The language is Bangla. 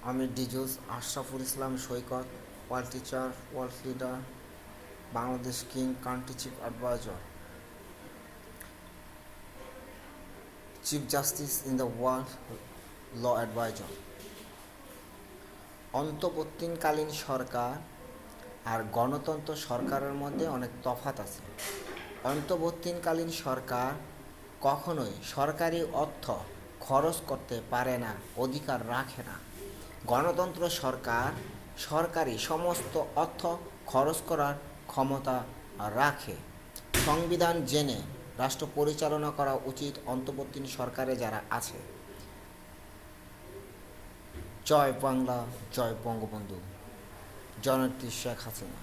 আমি Dijus Ashraful Islam Saikat, world teacher, world leader, Bangladesh king, country chief adviser, chief justice in the world, law adviser. অন্তর্বর্তীকালীন সরকার আর গণতন্ত্র সরকারের মধ্যে অনেক তফাৎ আছে। অন্তর্বর্তীকালীন সরকার কখনোই সরকারি অর্থ খরচ করতে পারে না, অধিকার রাখে না। গণতন্ত্র সরকার সরকারি সমস্ত অর্থ খরচ করার ক্ষমতা রাখে। সংবিধান জেনে রাষ্ট্র পরিচালনা করা উচিত অন্তর্বর্তী সরকারে যারা আছে। জয় বাংলা, জয় বঙ্গবন্ধু, জননেত্রী শেখ হাসিনা।